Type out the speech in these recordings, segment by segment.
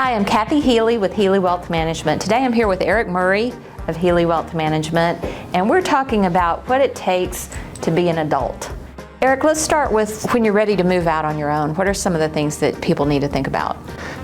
Hi, I'm Kathy Healy with Healy Wealth Management. Today I'm here with Erick Murray of Healy Wealth Management, and we're talking about what it takes to be an adult. Erick, let's start with when you're ready to move out on your own. What are some of the things that people need to think about?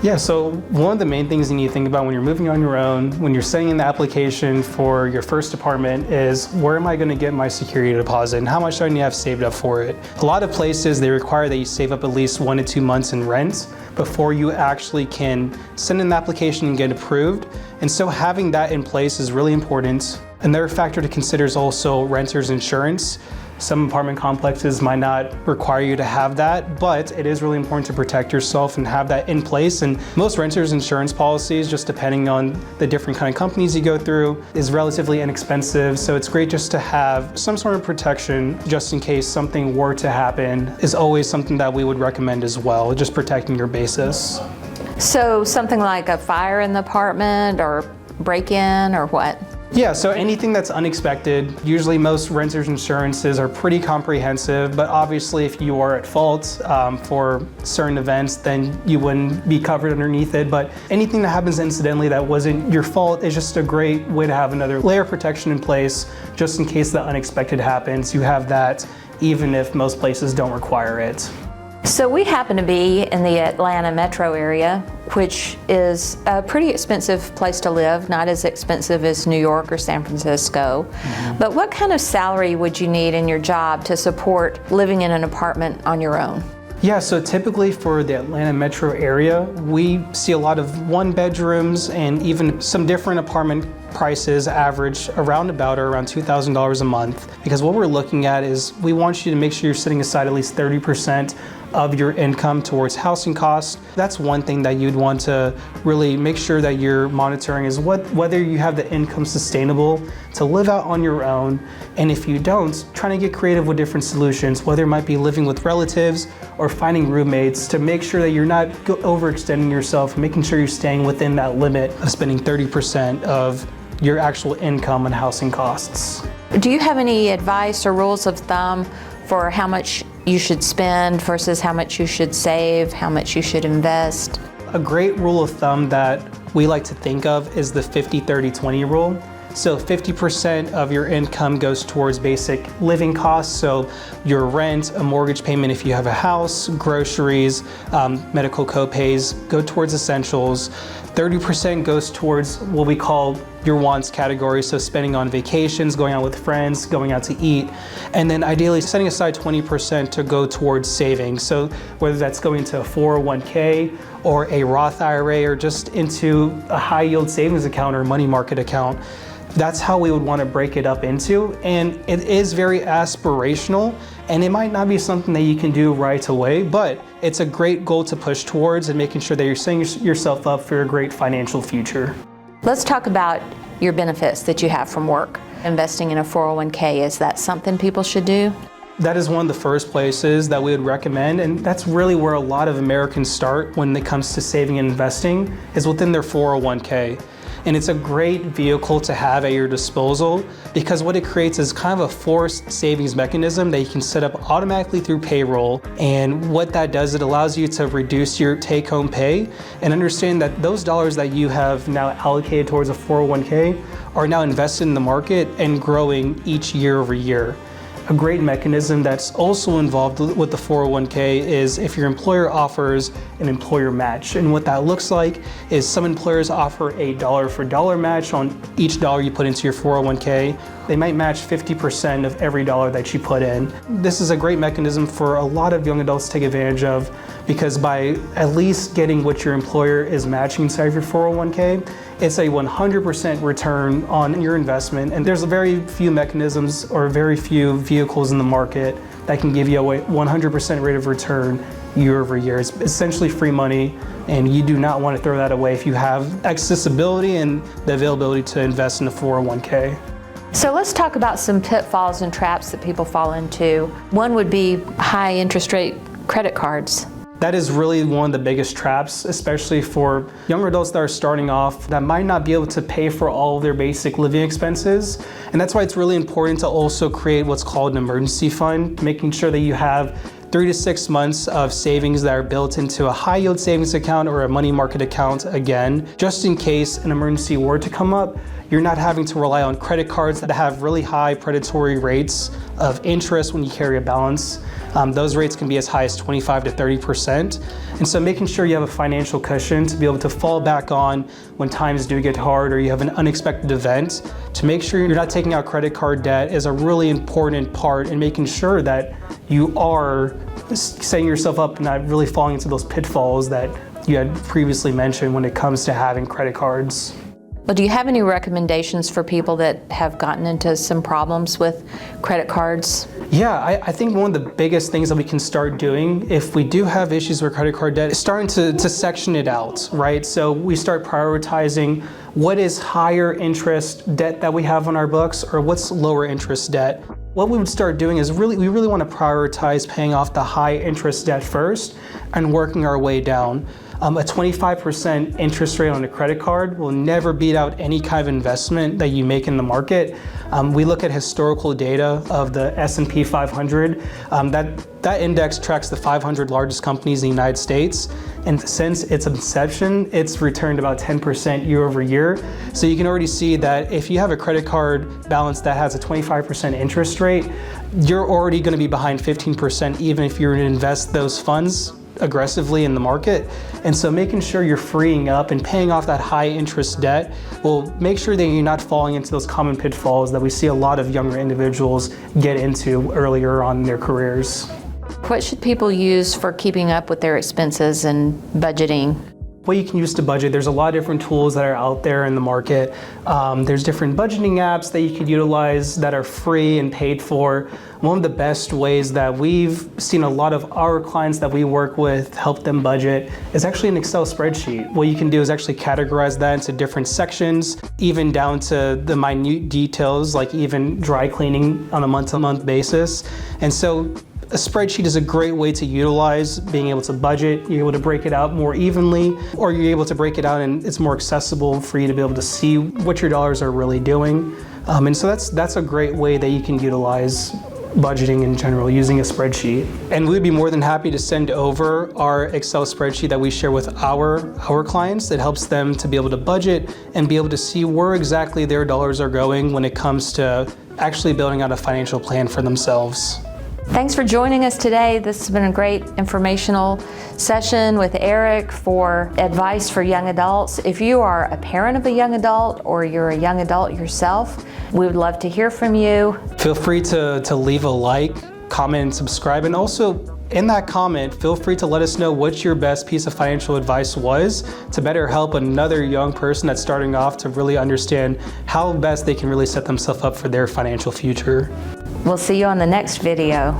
Yeah, so one of the main things you need to think about when you're moving on your own, when you're sending in the application for your first apartment, is where am I going to get my security deposit and how much do I need to have saved up for it? A lot of places, they require that you save up at least 1 to 2 months in rent before you actually can send in the application and get approved. And so having that in place is really important. Another factor to consider is also renter's insurance. Some apartment complexes might not require you to have that, but it is really important to protect yourself and have that in place. And most renters insurance policies, just depending on the different kind of companies you go through, is relatively inexpensive. So it's great just to have some sort of protection just in case something were to happen is always something that we would recommend as well, just protecting your basis. So something like a fire in the apartment or break-in or what? Yeah, so anything that's unexpected, usually most renters insurances are pretty comprehensive, but obviously if you are at fault for certain events, then you wouldn't be covered underneath it. But anything that happens incidentally that wasn't your fault is just a great way to have another layer of protection in place, just in case the unexpected happens. You have that even if most places don't require it. So we happen to be in the Atlanta metro area, which is a pretty expensive place to live, not as expensive as New York or San Francisco. But what kind of salary would you need in your job to support living in an apartment on your own? Yeah, so typically for the Atlanta metro area, we see a lot of one bedrooms and even some different apartment prices average around $2,000 a month. Because what we're looking at is we want you to make sure you're setting aside at least 30% of your income towards housing costs. That's one thing that you'd want to really make sure that you're monitoring is whether you have the income sustainable to live out on your own. And if you don't, trying to get creative with different solutions, whether it might be living with relatives or finding roommates to make sure that you're not overextending yourself, making sure you're staying within that limit of spending 30% of your actual income on housing costs. Do you have any advice or rules of thumb for how much you should spend versus how much you should save, how much you should invest? A great rule of thumb that we like to think of is the 50-30-20 rule. So 50% of your income goes towards basic living costs, so your rent, a mortgage payment if you have a house, groceries, medical co-pays go towards essentials. 30% goes towards what we call your wants category, so spending on vacations, going out with friends, going out to eat, and then ideally setting aside 20% to go towards savings. So whether that's going to a 401k or a Roth IRA or just into a high yield savings account or money market account, that's how we would want to break it up into. And it is very aspirational, and it might not be something that you can do right away, but it's a great goal to push towards and making sure that you're setting yourself up for a great financial future. Let's talk about your benefits that you have from work. Investing in a 401k, is that something people should do? That is one of the first places that we would recommend, and that's really where a lot of Americans start when it comes to saving and investing, is within their 401k. And it's a great vehicle to have at your disposal because what it creates is kind of a forced savings mechanism that you can set up automatically through payroll. And what that does, it allows you to reduce your take-home pay and understand that those dollars that you have now allocated towards a 401k are now invested in the market and growing each year over year. A great mechanism that's also involved with the 401k is if your employer offers an employer match. And what that looks like is some employers offer a dollar for dollar match on each dollar you put into your 401k. They might match 50% of every dollar that you put in. This is a great mechanism for a lot of young adults to take advantage of because by at least getting what your employer is matching inside of your 401k, it's a 100% return on your investment. And there's very few mechanisms or very few vehicles in the market that can give you a 100% rate of return year over year. It's essentially free money, and you do not want to throw that away if you have accessibility and the availability to invest in a 401k. So let's talk about some pitfalls and traps that people fall into. One would be high interest rate credit cards. That is really one of the biggest traps, especially for younger adults that are starting off that might not be able to pay for all of their basic living expenses. And that's why it's really important to also create what's called an emergency fund, making sure that you have 3 to 6 months of savings that are built into a high yield savings account or a money market account again, just in case an emergency were to come up. You're not having to rely on credit cards that have really high predatory rates of interest when you carry a balance. Those rates can be as high as 25 to 30%. And so making sure you have a financial cushion to be able to fall back on when times do get hard or you have an unexpected event, to make sure you're not taking out credit card debt is a really important part in making sure that you are setting yourself up and not really falling into those pitfalls that you had previously mentioned when it comes to having credit cards. Well, do you have any recommendations for people that have gotten into some problems with credit cards? Yeah, I think one of the biggest things that we can start doing if we do have issues with credit card debt is starting to section it out, right? So we start prioritizing what is higher interest debt that we have on our books or what's lower interest debt. What we would start doing is we really want to prioritize paying off the high interest debt first and working our way down. A 25% interest rate on a credit card will never beat out any kind of investment that you make in the market. We look at historical data of the S&P 500. That index tracks the 500 largest companies in the United States. And since its inception, it's returned about 10% year over year. So you can already see that if you have a credit card balance that has a 25% interest rate, you're already going to be behind 15% even if you're to invest those funds aggressively in the market. And so making sure you're freeing up and paying off that high interest debt will make sure that you're not falling into those common pitfalls that we see a lot of younger individuals get into earlier on in their careers. What should people use for keeping up with their expenses and budgeting? What you can use to budget, there's a lot of different tools that are out there in the market. There's different budgeting apps that you could utilize that are free and paid for. One of the best ways that we've seen a lot of our clients that we work with help them budget is actually an Excel spreadsheet. What you can do is actually categorize that into different sections, even down to the minute details, like even dry cleaning on a month-to-month basis. And so a spreadsheet is a great way to utilize being able to budget. You're able to break it out more evenly, or you're able to break it out and it's more accessible for you to be able to see what your dollars are really doing. And so that's a great way that you can utilize budgeting in general using a spreadsheet. And we'd be more than happy to send over our Excel spreadsheet that we share with our clients that helps them to be able to budget and be able to see where exactly their dollars are going when it comes to actually building out a financial plan for themselves. Thanks for joining us today. This has been a great informational session with Erick for advice for young adults. If you are a parent of a young adult or you're a young adult yourself, we would love to hear from you. Feel free to leave a like, comment, and subscribe. And also in that comment, feel free to let us know what your best piece of financial advice was to better help another young person that's starting off to really understand how best they can really set themselves up for their financial future. We'll see you on the next video.